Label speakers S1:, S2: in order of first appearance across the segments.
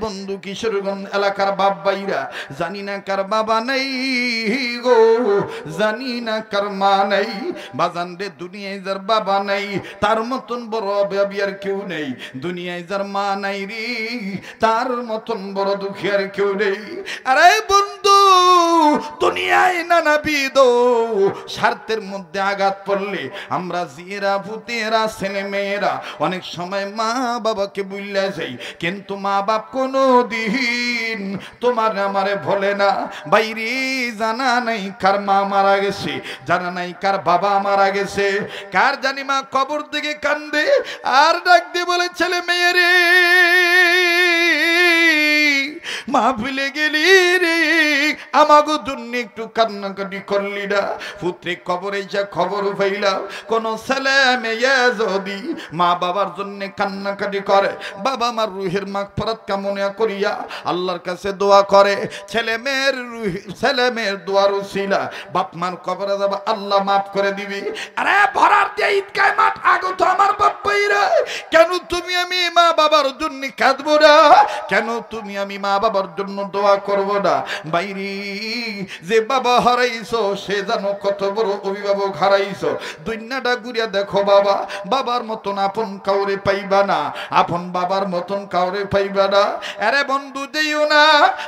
S1: বন্ধু কিশোরগঞ্জ এলাকার বাপ ভাইরা, জানি না কার বাবা নাই গো, জানি না কার মা নাই। বাজান রে, দুনিয়ায় যার বাবা নাই তার মতন বড় অভাবী আর কেউ নেই। দুনিয়ায় যার মা নাই রে, তার মতন বড় দুঃখী আর কেউ নেই। আরে বন্ধু, দুনিয়ায় নানাবিধ স্বার্থের মধ্যে আঘাত পড়লে আমরা জিয়েরা ভূতেরা ছেলে মেয়েরা অনেক সময় মা বাবাকে ভুলে যাই, কিন্তু মা বাপ কোনো দিন তোমার আমারে ভোলে না। বাইরে জানা নাই কার মা মারা গেছে, জানা নাই কার বাবা মারা গেছে, কার জানি মা কবর দিকে কান্দে আর ডাক দিয়ে বলে, ছেলে মেয়েরে মা ভুলে গেলি রে, আমাগো জন্য একটু কান্নাকাটি করলি না। পুত্রে কবরে যা খবর পাইলাম, কোন ছেলে মেয়ে যদি মা বাবার জন্য কান্নাকাটি করে, বাবা মার রুহের মাগফিরাত কামনা করিয়া আল্লাহর কাছে দোয়া করে, ছেলে মেয়ের দোয়ার উসিলা বাপ মার কবরে যাবে, আল্লাহ মাফ করে দিবি। আরে ভরার দিয়ে ঈদগাহ মাঠ আগত আমার বাপ ভাইরা, কেন তুমি আমি মা বাবার জন্য কাঁদবো না? কেন তুমি আমি মা বাবার জন্য দোয়া করব না? বাইরে যে বাবা হারাইছো সে জানো কত বড় অভিভাবক হারাইছো। দুনিয়াটা ঘুরিয়া দেখো বাবা, বাবার মতন আপন কাউরে পাইবা না, আপন বাবার মতন কাউরে পাইবা না। আরে বন্ধু যেও না,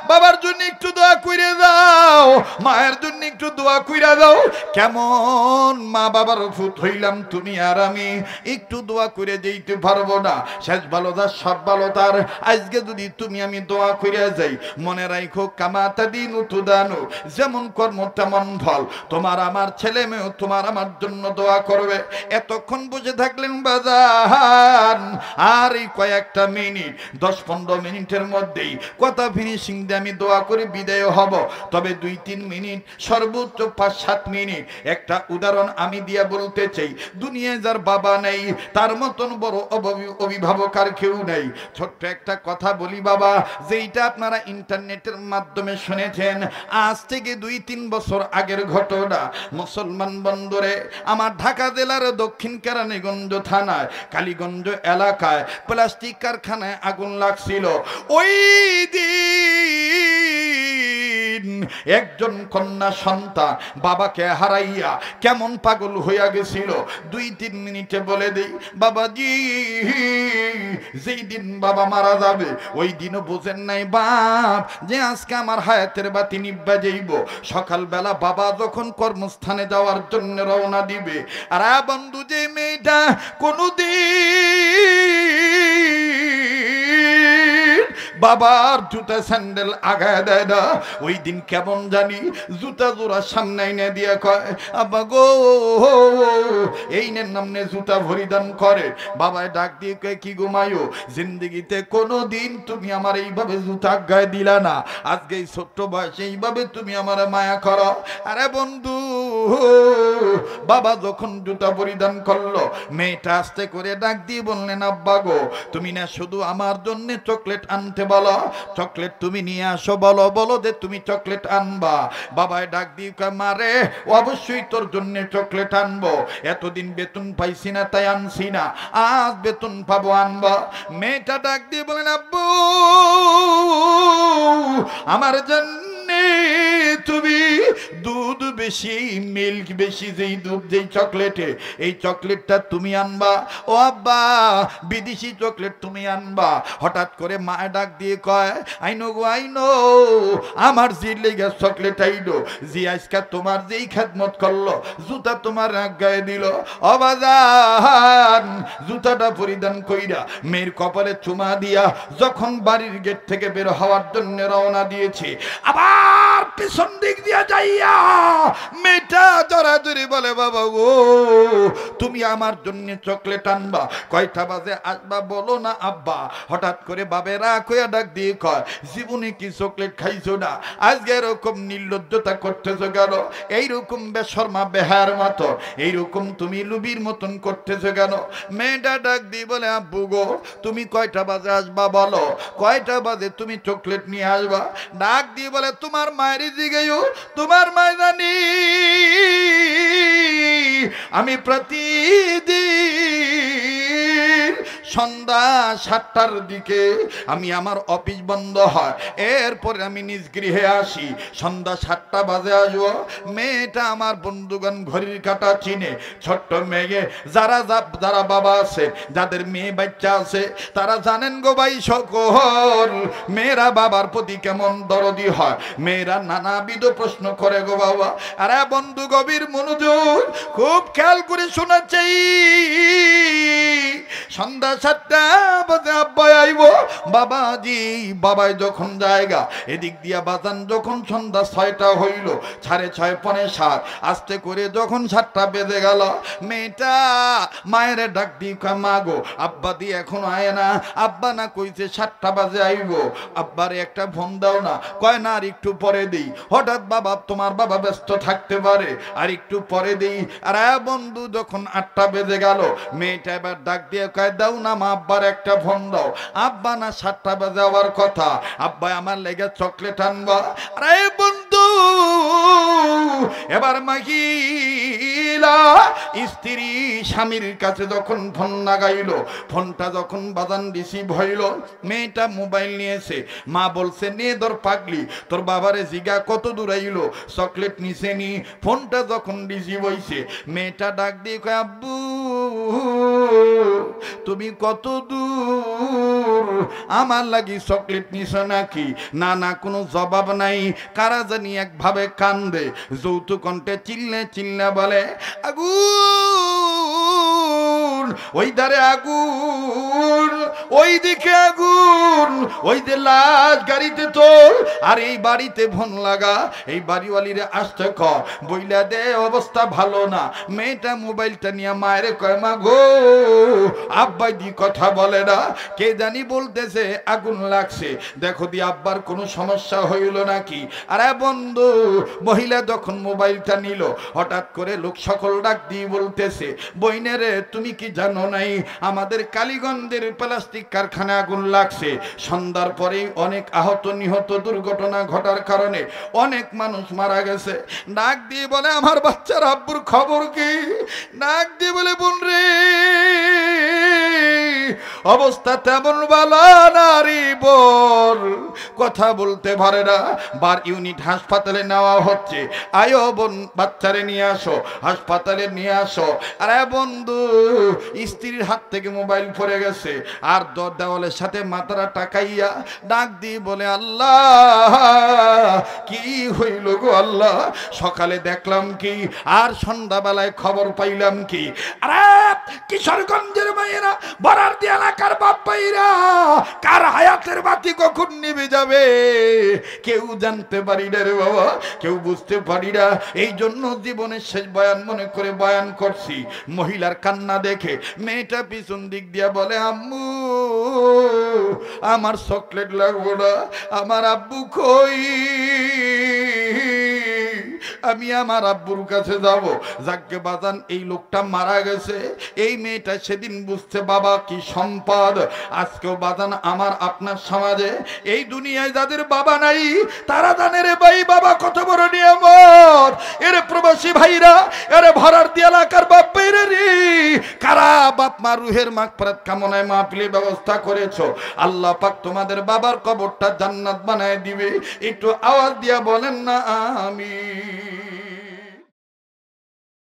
S1: বাবার জন্য একটু দোয়া কইরে দাও, মায়ের জন্য একটু দোয়া কইরা দাও। কেমন মা বাবার ফুত হইলাম তুমি আর আমি, একটু দোয়া করে যেতে পারবো না? শেষ ভালো তার সব ভালো তার। আজকে যদি তুমি আমি দোয়া কইরা যাই, মনে রাখো কামাতা দিন উতুদানো, যেমন কর্ম তেমন ফল। তোমার আমার ছেলে মেয়েও তোমার আমার জন্য দোয়া করবে। এতক্ষণ বুঝে থাকলেন বাজান, আর এই কয়েকটা মিনিট 10-15 মিনিটের মধ্যেই কথা ফিনিশিং দিয়ে আমি দোয়া করে বিদায় হব। তবে 2-3 মিনিট, সর্বোচ্চ 5-7 মিনিট একটা উদাহরণ আমি দিয়া বলতে চাই। দুনিয়ায় যার বাবা নেই তার মতন বড় অভিভাবক আর কেউ নেই। ছোট্ট একটা কথা বলি বাবা, যেইটা আপনারা ইন্টারনেটের মাধ্যমে শুনেছেন, আজ থেকে 2-3 বছর আগের ঘটনা। মুসলমান বন্দরে আমার ঢাকা জেলার দক্ষিণ কেরানীগঞ্জ থানায় কালীগঞ্জ এলাকায় প্লাস্টিক কারখানায় আগুন লাগছিল। ওই দিন একজন কন্যা সন্তান বাবাকে হারাইয়া কেমন পাগল হইয়া গেছিল। 2-3 মিনিটে বলে দেই বাবাজি, যেই দিন বাবা মারা যাবে ওই দিনও বোঝেন নাই বাপ যে আজকে আমার হায়াতের বাতি নিভা যাইব। সকালবেলা বাবা যখন কর্মস্থানে যাওয়ার জন্য রওনা দিবে, আর বন্ধু যে মেয়েটা কোনদিন বাবার জুতা স্যান্ডেল আগায় দেয় না, ওই দিন কেমন জানি জুতা জোড়া সামনে এনে দিয়ে কয়, আব্বা গো এই নের নামনে জুতা পরিধান করে। বাবায় ডাক দিয়ে কয়, কি ঘুমায়ো, জিন্দগিতে কোনোদিন তুমি আমার এইভাবে জুতা গায়ে দিলা না, আজকে এই ছোট্ট বয়সে এইভাবে তুমি আমার মায়া করো। আরে বন্ধু, বাবা যখন জুতা পরিধান করলো, মেয়েটা আস্তে করে ডাক দিয়ে বললেন, আব্বা গো তুমি না শুধু আমার জন্য চকলেট আনতে বলো, চকলেট তুমি নিয়ে আসো, বলো বলো যে তুমি চকলেট আনবা। বাবায় ডাক দিয়ে কয়, মারে অবশ্যই তোর জন্য চকলেট আনবো, এতদিন বেতন পাইছি না তাই আনছি না, আজ বেতন পাবো আনবা। মেয়েটা ডাক দিয়ে বলেন, আব্বু আমার জন্য তুমি দুধ বেশি মিল্ক বেশি, যেই দুধ যেই চকলেটে, এই চকলেটটা তুমি আনবা। ও আব্বা বিদেশি চকলেট তুমি আনবা। হঠাৎ করে মা ডাক দিয়ে কয়, আইনো গো আইনো, আমার যে লেগে চকলেট আইলো, যে আজকে তোমার যেই খেদমত করলো, জুতা তোমার গায়ে দিল, অবাজান জুতাটা পরিধান কইরা মেয়ের কপালে চুমা দিয়া যখন বাড়ির গেট থেকে বের হওয়ার জন্য রওনা দিয়েছে, আবার পিছন দিক দিয়া যাইয়া মেয়েটা জড়াজড়ি বলে, বাবা গো তুমি আমার জন্য চকলেট আনবা, কয়টা বাজে আসবা বলো না আব্বা। হঠাৎ করে বাবেরা কইয়া ডাক দিয়ে কয়, জীবনে কি চকলেট খাইছো না, আজকে এরকম নির্লজ্জতা করতেছো কেন, এইরকম বেশর্মা বেহার মতো, এইরকম তুমি লুবির মতন করতেছো কেন? মেয়েটা ডাক দিয়ে বলে, আব্বু গো তুমি কয়টা বাজে আসবা বলো, কয়টা বাজে তুমি চকলেট নিয়ে আসবা। ডাক দিয়ে বলে, তোমার মায়ের দিকেও, তোমার মায় জানি আমি প্রতিদিন সন্ধ্যা 7টার দিকে আমি আমার অফিস বন্ধ হয়, এরপরে আমি নিজ গৃহে আসি। সন্ধ্যা 7টা বাজে আসবো। মেয়েটা আমার বন্ধুগণ ঘড়ির কাঁটা চিনে, ছোট্ট মেয়ে। যারা যারা বাবা আছে, যাদের মেয়ে বাচ্চা আছে, তারা জানেন গো ভাই সকল, মেয়েরা বাবার প্রতি কেমন দরদি হয়। মেয়েরা নানাবিধ প্রশ্ন করে গো বাবা। আরে বন্ধু গভীর মনোযোগ, খুব খেয়াল করে শোনা চাই। সন্ধ্যা 7টা বাজে আব্বা আইব। বাবাজি বাবাই যখন জায়গা এদিক দিয়া বাজান, যখন সন্ধ্যা 6টা হইল, 6:30 পৌনে 7, আস্তে করে যখন 7টা বেজে গেল, মেয়েটা মায়ের ডাক দিয়ে কয়, মা গো আব্বা দি এখন আয় না। আব্বা না কইছে 7টা বাজে আইব, আব্বারে একটা ফোন দাও না। কয় না, আর একটু পরে দিই। হঠাৎ বাবা, তোমার বাবা ব্যস্ত থাকতে পারে, আর একটু পরে দিই। আর বন্ধু যখন 8টা বেজে গেল, মেয়েটা এবার ডাক দিয়ে কয়, দাও না মা, আব্বার একটা ফোন দাও। আব্বা না 7টা বাজে যাওয়ার কথা, আব্বা আমার লেগে চকলেট আনবা। আরে বন্ধু এবার মহিলা স্ত্রী স্বামীর কাছে যখন ফোন লাগাইল, ফোনটা যখন বাজান রিসিভ হইল, মেয়েটা মোবাইল নিয়েছে। মা বলছে, নিয়ে ধর পাগলি, তোর বাবারে জিগা কত দূর আইল, চকলেট নিছে নি। ফোনটা যখন রিসিভ হইছে, মেয়েটা ডাক দিয়ে কয়, আব্বু তুমি কত দূর, আমার লাগি চকলেট নিছ নাকি? না না, কোনো জবাব নাই। কারা জানি একভাবে কান্দে, যৌতুক কণ্ঠে চিল্লে চিল্লে বলে, আগুন, ওই ধারে আগুন, ওই দিকে আগুন, ওই যে লাশ গাড়িতে তোল, আর এই বাড়িতে ফোন লাগা, এই বাড়িওয়ালিরে আসতে ক, বইলা দে অবস্থা ভালো না। মেয়েটা মোবাইলটা নিয়ে মায়ের কয়, মা গো আব্বাই দি কথা বলে না, কে জানি বলতেছে আগুন লাগছে, দেখো দি আব্বার কোনো সমস্যা হইল নাকি। আরে বন্ধু, মহিলা যখন মোবাইলটা নিল, হঠাৎ করে লোক সকল ডাক দিয়ে বলতেছে, বইনে রে তুমি কি জানো নাই আমাদের কালীগঞ্জের প্লাস্টিক কারখানায় আগুন লাগছে। সন্ধ্যার পরেই অনেক আহত নিহত দুর্ঘটনা ঘটার কারণে অনেক মানুষ মারা গেছে। ডাক দিয়ে বলে, আমার বাচ্চার আব্বুর খবর কি? ডাক দিয়ে বলে, বোন রে অবস্থা তেমন ভালো না রে বোন, কথা বলতে পারে না, বার ইউনিট হাসপাতালে নেওয়া হচ্ছে। আয়ো বোন, বাচ্চারে নিয়ে আসো, হাসপাতালে নিয়ে আসো। আরে বন্ধু, স্ত্রীর হাত থেকে মোবাইল পড়ে গেছে, আর দেওয়ালের সাথে মাথাটা টাকাইয়া ডাক দিয়ে বলে, আল্লাহ কি হইল গো আল্লাহ, সকালে দেখলাম কি, আর সন্ধ্যাবেলায় খবর পাইলাম কি। আরে কিশোরগঞ্জের মায়েরা, বরার দিয়ে এলাকার বাপ ভাইরা, কার হায়াতের বাতি কখন নিভে যাবে কেউ জানতে পারি না রে বাবা, কেউ বুঝতে পারি না। এই জন্য জীবনের শেষ বয়ান মনে করে বয়ান করছি। মহিলার কান্না দেখে মেয়েটা পিছন দিক দিয়া বলে, আম্মু আমার চকলেট লাগবো না, আমার আব্বু কই, আমি আমার আব্বুর কাছে যাব। যাকে বাজান, এই লোকটা মারা গেছে, এই মেয়েটা সেদিন বুঝছে বাবা কি সম্পদ। আজকেও বাজান আমার আপনার সমাজে এই দুনিয়ায় যাদের বাবা নাই, তারা জানে রে ভাই বাবা কত বড় নিয়ামত। এর প্রবাসী ভাইরা, এর ভরার দিয়ে এলাকার বাপ ভাইরা রে, কারা বাপ মা রুহের মাগফিরাত কামনায় মাহফিলের ব্যবস্থা করেছো, আল্লাহ পাক তোমাদের বাবার কবরটা জান্নাত বানায় দিবে। একটু আওয়াজ দিয়া বলেন না আমিন।